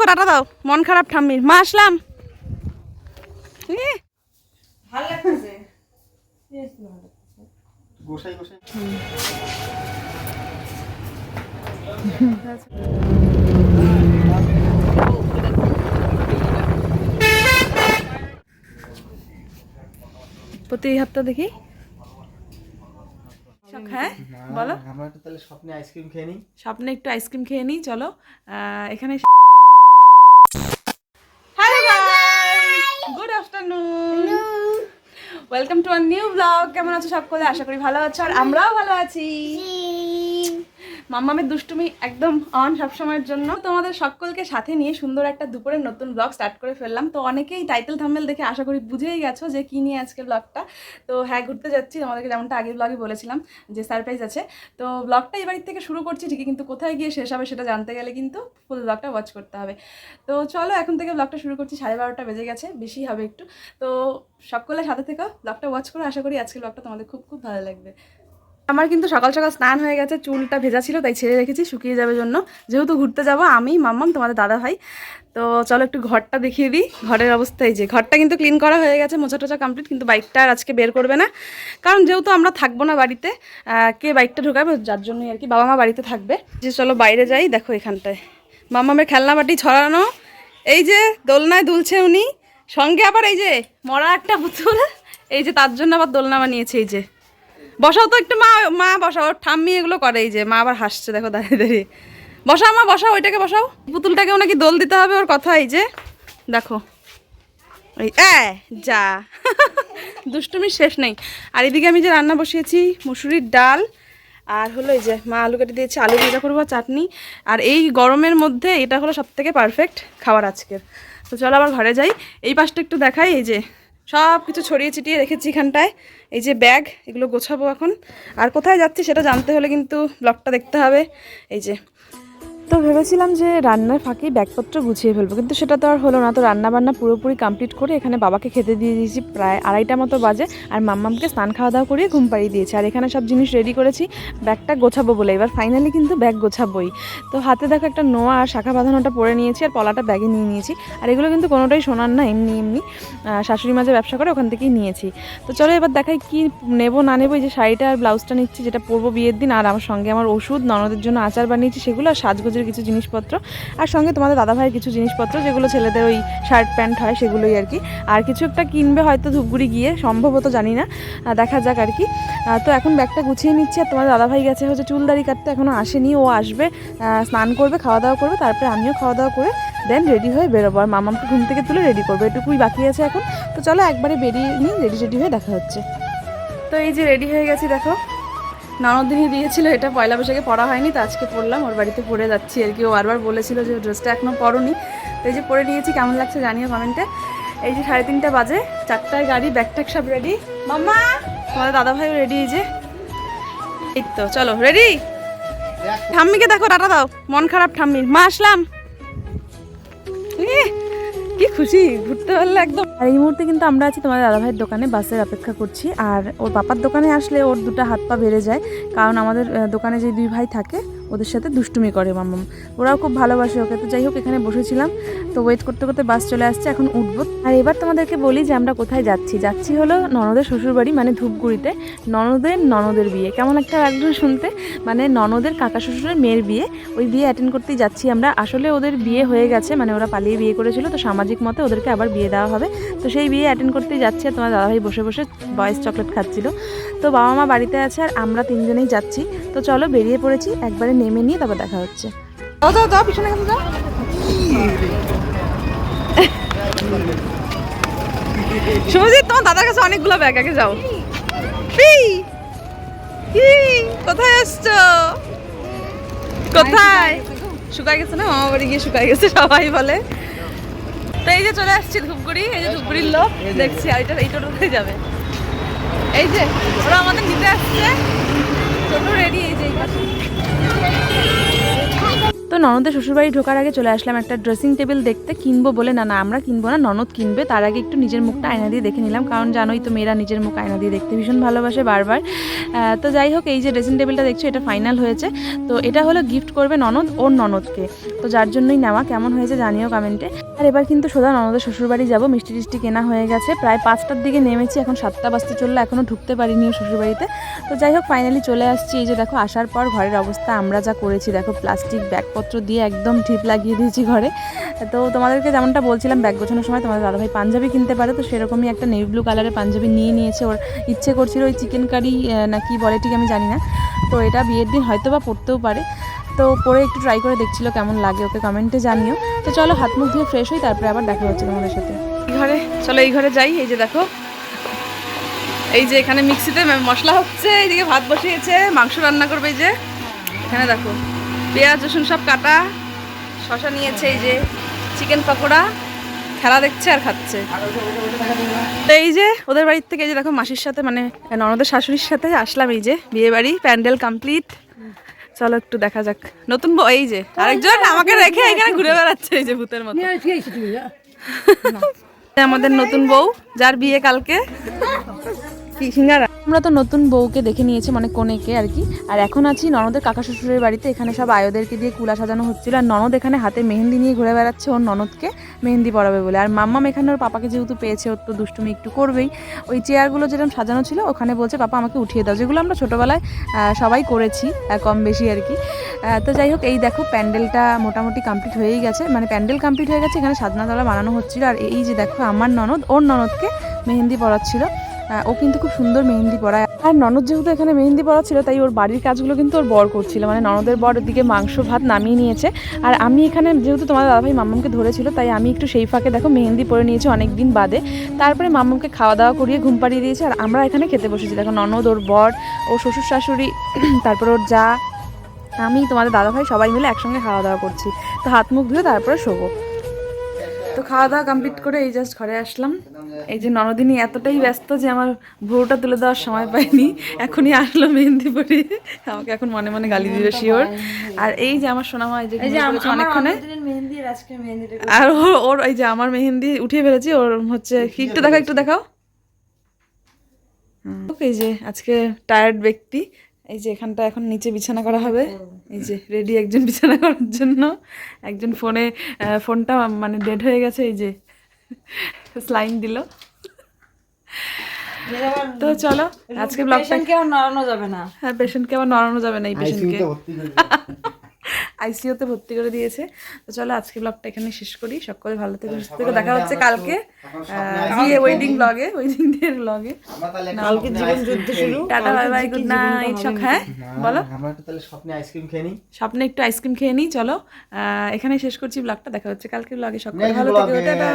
দেখো, টাটা দাও। মন খারাপ ঠাম্মির। মা আসলাম। ভালো লাগতেছে। গোসাই গোসাই প্রতি হাতটা দেখি। হ্যাঁ বলো। আমরা তো তাহলে স্বপ্নে আইসক্রিম খেয়ে নিই। স্বপ্নে একটু আইসক্রিম খেয়ে নিই, চলো। এখানে good afternoon, welcome to our new blog. কেমন আছো সকলে? আশা করি ভালো আছো, আর আমরাও ভালো আছি। মাম্মামের দুষ্টুমি একদম অন সবসময়ের জন্য। তোমাদের সকলকে সাথে নিয়ে সুন্দর একটা দুপুরের নতুন ব্লগ স্টার্ট করে ফেললাম। তো অনেকেই টাইটেল থাম্বনেল দেখে আশা করি বুঝেই গেছো যে কী নিয়ে আজকে ব্লগটা। তো হ্যাঁ, ঘুরতে যাচ্ছি, তোমাদেরকে যেমনটা আগের ব্লগে বলেছিলাম যে সারপ্রাইজ আছে। তো ব্লগটা এই বাড়ির থেকে শুরু করছি ঠিকই, কিন্তু কোথায় গিয়ে শেষ হবে সেটা জানতে গেলে কিন্তু ফুল ব্লগটা ওয়াচ করতে হবে। তো চলো এখন থেকে ব্লগটা শুরু করছি। 12:30 বেজে গেছে, বেশি হবে একটু। তো সকলের সাথে থেকেও ব্লগটা ওয়াচ করে আশা করি আজকের ব্লগটা তোমাদের খুব খুব ভালো লাগবে। আমার কিন্তু সকাল সকাল স্নান হয়ে গেছে, চুলটা ভেজা ছিল তাই ছেড়ে রেখেছি শুকিয়ে যাবে জন্য, যেহেতু ঘুরতে যাব আমি, মাম্মাম, তোমাদের দাদা ভাই। তো চলো একটু ঘরটা দেখিয়ে দিই। ঘরের অবস্থা এই যে, ঘরটা কিন্তু ক্লিন করা হয়ে গেছে, মোছা টোচা কমপ্লিট, কিন্তু বাইকটা আর আজকে বের করবে না, কারণ যেহেতু আমরা থাকবো না বাড়িতে, কে বাইকটা ঢোকাবে, যার জন্যই আর কি। বাবা মা বাড়িতে থাকবে। যে চলো বাইরে যাই। দেখো এখানটায় মাম্মামের খেলনা বাটি ছড়ানো, এই যে দোলনায় দুলছে উনি, সঙ্গে আবার এই যে মরা একটা পুতুল, এই যে তার জন্য আবার দোলনা বানিয়েছে। এই যে বসাও তো একটু, মা মা বসাও, ঠাম্মি এগুলো করে। এই যে মা আবার হাসছে দেখো দাঁড়িয়ে দাঁড়িয়ে। বসাও মা, বসাও, ওইটাকে বসাও। পুতুলটাকেও নাকি দোল দিতে হবে, ওর কথা। এই যে দেখো, এই যা দুষ্টুমির শেষ নেই। আর এদিকে আমি যে রান্না বসিয়েছি, মুসুরির ডাল, আর হলো এই যে মা আলু কেটে দিয়েছে, আলু ভাজা করবো, চাটনি। আর এই গরমের মধ্যে এটা হলো সবথেকে পারফেক্ট খাবার আজকের। তো চলো আবার ঘরে যাই। এই পাশটা একটু দেখাই। এই যে সব কিছু ছড়িয়ে ছিটিয়ে রেখেছি এখানটায়। এই যে ব্যাগ, এগুলো গোছাবো এখন। আর কোথায় যাচ্ছি সেটা জানতে হলে কিন্তু ব্লগটা দেখতে হবে। এই যে তো ভেবেছিলাম যে রান্নার ফাঁকে ব্যাগপত্র গুছিয়ে ফেলবো, কিন্তু সেটা তো আর হলো না। তো রান্নাবান্না পুরোপুরি কমপ্লিট করে এখানে বাবাকে খেতে দিয়ে দিয়েছি, প্রায় 2:30 মতো বাজে। আর মাম্মামকে স্নান খাওয়া দাওয়া করিয়ে ঘুম পাড়িয়ে দিয়েছি। আর এখানে সব জিনিস রেডি করেছি ব্যাগটা গোছাবো বলে। এবার ফাইনালি কিন্তু ব্যাগ গোছাবোই। তো হাতে দেখো একটা নোয়া আর শাখা বাঁধানোটা পরে নিয়েছি, আর পলাটা ব্যাগে নিয়ে নিয়েছি। আর এগুলো কিন্তু কোনোটাই সোনার না, এমনি এমনি শাশুড়ি মা যে ব্যবসা করে ওখান থেকেই নিয়েছি। তো চলো এবার দেখাই কি নেবো না নেবো। এই যে শাড়িটা আর ব্লাউজটা নিচ্ছি, যেটা পরবো বিয়ের দিন। আর আমার সঙ্গে আমার ওষুধ, ননদের জন্য আচার বানিয়েছি সেগুলো, আর সাজগোজের কিছু জিনিসপত্র, আর সঙ্গে তোমাদের দাদাভাইয়ের কিছু জিনিসপত্র, যেগুলো ছেলেদের ওই শার্ট প্যান্ট হয় সেগুলোই আর কি। আর কিছু একটা কিনবে হয়তো ধূপগুড়ি গিয়ে, সম্ভবত জানি না, দেখা যাক আর কি। তো এখন ব্যাগটা গুছিয়ে নিচ্ছি। আর তোমাদের দাদাভাই গেছে হচ্ছে চুল দাড়ি কাটতে, এখনও আসেনি। ও আসবে, স্নান করবে, খাওয়া দাওয়া করবে, তারপরে আমিও খাওয়া দাওয়া করে দেন রেডি হয়ে বেরোবো। আর মামাকে ঘুম থেকে তুলে রেডি করবো, এটুকুই বাকি আছে এখন। তো চলো একবারে বেরিয়ে নিই, রেডি হয়ে দেখা হচ্ছে। তো এই যে রেডি হয়ে গেছি দেখো। ননদিনই দিয়েছিল এটা, পয়লা বৈশাখে পরা হয়নি, তো আজকে পরলাম, ওর বাড়িতে পরে যাচ্ছি আর কি। ও বারবার বলেছিল যে ড্রেসটা এখনও পরনি, তো এই যে পরে নিয়েছি। কেমন লাগছে জানিও কমেন্টে। এই যে 3:30 বাজে, 4টায় গাড়ি, ব্যাগট্যাগ সব রেডি। মাম্মা, তোমাদের দাদাভাইও রেডি। এই যে এই তো, চলো রেডি। ঠাম্মিকে দেখো, টাটা দাও। মন খারাপ ঠাম্মির। মা আসলাম। কি খুশি ঘুরতে পারলে একদম। আর এই মুহূর্তে কিন্তু আমরা আছি তোমাদের দাদাভাইয়ের দোকানে, বাসের অপেক্ষা করছি। আর ওর পাপার দোকানে আসলে ওর দুটো হাত পা বেড়ে যায়, কারণ আমাদের দোকানে যে 2 ভাই থাকে ওদের সাথে দুষ্টুমি করে মাম্মাম, ওরাও খুব ভালোবাসে ওকে। তো যাই হোক, এখানে বসেছিলাম, তো ওয়েট করতে করতে বাস চলে আসছে, এখন উঠবো। আর এবার তোমাদেরকে বলি যে আমরা কোথায় যাচ্ছি হলো ননদের শ্বশুরবাড়ি, মানে ধূপগুড়িতে। ননদের বিয়ে, কেমন একটা লাগলো শুনতে, মানে ননদের কাকা শ্বশুরের মেয়ের বিয়ে, ওই বিয়ে অ্যাটেন্ড করতেই যাচ্ছি আমরা। আসলে ওদের বিয়ে হয়ে গেছে, মানে ওরা পালিয়ে বিয়ে করেছিল, তো সামাজিক মতে ওদেরকে আবার বিয়ে দেওয়া হবে। তো সেই বিয়ে অ্যাটেন্ড করতেই যাচ্ছি। আর তোমার দাদাভাই বসে বসে বয়েস চকলেট খাচ্ছিল। তো বাবা মা বাড়িতে আছে, আর আমরা 3 জনেই যাচ্ছি। তো চলো বেরিয়ে পড়েছি, একবারে নেমে নিয়ে তারপর দেখা হচ্ছে। যাও পিছনে গেছে, যাও। শুভজিৎ, তোমার দাদার কাছে অনেকগুলো ব্যাগ, আগে যাও। কোথায় আসছো? কোথায়? শুকায় গেছে না, মামা বাড়ি গিয়ে শুকায় গেছে সবাই বলে। তো এই যে চলে আসছি ধূপগুড়ি, এই যে ধূপগুড়ির লোক দেখছি, আর এই টোটোতে যাবে। এই যে ওরা আমাদের নিতে আসছে, টোটো রেডি। এই যে এই পাশে তো ননদের শ্বশুরবাড়ি ঢোকার আগে চলে আসলাম একটা ড্রেসিং টেবিল দেখতে, কিনবো বলে। না আমরা কিনবো না, ননদ কিনবে। তার আগে একটু নিজের মুখটা আয়না দিয়ে দেখে নিলাম, কারণ জানোই তো মেয়েরা নিজের মুখ আয়না দিয়ে দেখতে ভীষণ ভালোবাসে বারবার। তো যাই হোক, এই যে ড্রেসিং টেবিলটা দেখছো এটা ফাইনাল হয়েছে। তো এটা হলো গিফট করবে ননদ ওর ননদকে, তো যার জন্যই নেওয়া। কেমন হয়েছে জানিও কমেন্টে। আর এবার কিন্তু সোজা ননদের শ্বশুরবাড়ি যাবো। মিষ্টি টিষ্টি কেনা হয়ে গেছে, প্রায় 5টার দিকে নেমেছি, এখন 7টা বাজতে চললো, এখনও ঢুকতে পারিনি শ্বশুরবাড়িতে। তো যাই হোক ফাইনালি চলে আসছি। এই যে দেখো আসার পর ঘরের অবস্থা আমরা যা করেছি দেখো, প্লাস্টিক ব্যাগপত্র দিয়ে একদম ঢিপ লাগিয়ে দিয়েছি ঘরে। তো তোমাদেরকে যেমনটা বলছিলাম ব্যাগ গোছানোর সময়, তোমাদের দাদাভাই পাঞ্জাবি কিনতে পারে, তো সেরকমই একটা নেভি ব্লু কালারের পাঞ্জাবি নিয়ে নিয়েছে। ওর ইচ্ছে করছিল ওই চিকেন কারি না কি বলে ঠিক আমি জানি না, তো এটা বিয়ের দিন হয়তো বা পরতেও পারে। তো পরে একটু ট্রাই করে দেখছিল কেমন লাগে, ওকে কমেন্টে জানিও। তো চলো হাত মুখ ধুয়ে ফ্রেশ হই, তারপরে আবার দেখা হচ্ছে তোমাদের সাথে। এই ঘরে চলো, এই ঘরে যাই। এই যে দেখো, এই যে এখানে মিক্সিতে মশলা হচ্ছে, এইদিকে ভাত বসিয়েছে, মাংস রান্না করবে। এই যে এখানে দেখো পেঁয়াজ রসুন সব কাটা, শশা নিয়েছে, এই যে চিকেন পকোড়া, খেলা দেখছে আর খাচ্ছে। তো এই যে ওদের বাড়ির থেকে এই যে দেখো মাসির সাথে মানে ননদের শাশুড়ির সাথে আসলাম। এই যে বিয়ে বাড়ি প্যান্ডেল কমপ্লিট, চলো একটু দেখা যাক। নতুন বউ এই যে আরেকজন আমাকে রেখে এখানে ঘুরে বেড়াচ্ছে এই যে ভূতের মতো। আমাদের নতুন বউ যার বিয়ে কালকে। আমরা তো নতুন বউকে দেখে নিয়েছি, মানে কনেকে আর কি। আর এখন আছি ননদের কাকা শ্বশুরের বাড়িতে। এখানে সব আয়োদেরকে দিয়ে কুলা সাজানো হচ্ছিল, আর ননদ এখানে হাতে মেহেন্দি নিয়ে ঘুরে বেড়াচ্ছে ওর ননদকে মেহেন্দি পরাবে বলে। আর মাম্মাম এখানে ওর পাপাকে যেহেতু পেয়েছে, ওর তো দুষ্টুমি একটু করবেই। ওই চেয়ারগুলো যেরকম সাজানো ছিল ওখানে বলছে পাপা আমাকে উঠিয়ে দাও, যেগুলো আমরা ছোটোবেলায় সবাই করেছি কম বেশি আর কি। তো যাই হোক এই দেখো প্যান্ডেলটা মোটামুটি কমপ্লিট হয়েই গেছে, মানে প্যান্ডেল কমপ্লিট হয়ে গেছে, এখানে সাজনাতলা বানানো হচ্ছিল। আর এই যে দেখো আমার ননদ ওর ননদকে মেহেন্দি পরাচ্ছিল। ও কিন্তু খুব সুন্দর মেহেন্দি পরায়। আর ননদ যেহেতু এখানে মেহেন্দি পরা ছিল, তাই ওর বাড়ির কাজগুলো কিন্তু ওর বর করছিল, মানে ননদের বর ওদিকে মাংস ভাত নামিয়ে নিয়েছে। আর আমি এখানে যেহেতু তোমাদের দাদাভাই মাম্মামকে ধরেছিল, তাই আমি একটু সেই ফাঁকে দেখো মেহেন্দি পরে নিয়েছি অনেক দিন বাদে। তারপরে মাম্মামকে খাওয়া দাওয়া করিয়ে ঘুম পাড়িয়ে দিয়েছে, আর আমরা এখানে খেতে বসেছি। দেখো ননদ, ওর বর, ওর শ্বশুর শাশুড়ি, তারপর ওর যা, আমি, তোমাদের দাদাভাই সবাই মিলে একসঙ্গে খাওয়া দাওয়া করছি। তো হাত মুখ ধুয়ে তারপরে শোবো। তো খাওয়া দাওয়া কমপ্লিট করে এই জাস্ট ঘরে আসলাম। এই যে ননদিনী এতটাই ব্যস্ত যে আমার ভুরুটা তুলে দেওয়ার সময় পাইনি, এখনই আসলো মেহেন্দি পরিয়ে, আমাকে এখন মনে মনে গালি দিবে শিওর। আর এই যে আমার সোনামা, এই যে অনেকক্ষণে, আর ওর এই যে আমার মেহেন্দি উঠিয়ে ফেলেছি, ওর হচ্ছে একটু দেখাও একটু দেখাও। এই যে আজকে টায়ার্ড ব্যক্তি, এই যে এখানটা এখন নিচে বিছানা করা হবে। এই যে রেডি একজন বিছানা করার জন্য, একজন ফোনটা মানে ডেড হয়ে গেছে, এই যে স্লাইন দিল। তো চলো আজকে ব্লগটা কেউ নড়ানো যাবে না। হ্যাঁ, পেশেন্টকে আবার নড়ানো যাবে না, এই পেশেন্টকে আইসিইউতে ভর্তি করে দিয়েছে। তো চলো আজকে ব্লগটা এখানে শেষ করি। সকলে ভালো থেকে সুস্থ থেকে দেখা হচ্ছে কালকে বিয়ে ওয়েডিং ব্লগে, ওয়েডিং ডের ব্লগে। কালকে জীবন যুদ্ধ শুরু। Tata bye bye, good night. সব হ্যাঁ বলো, আমরা একটু তাহলে স্বপ্নে আইসক্রিম খেয়ে নিই। স্বপ্নে একটু আইসক্রিম খেয়ে নিই। চলো এখানে শেষ করছি ব্লগটা, দেখা হচ্ছে কালকে ব্লগে। সকলে ভালো থেকে টাটা।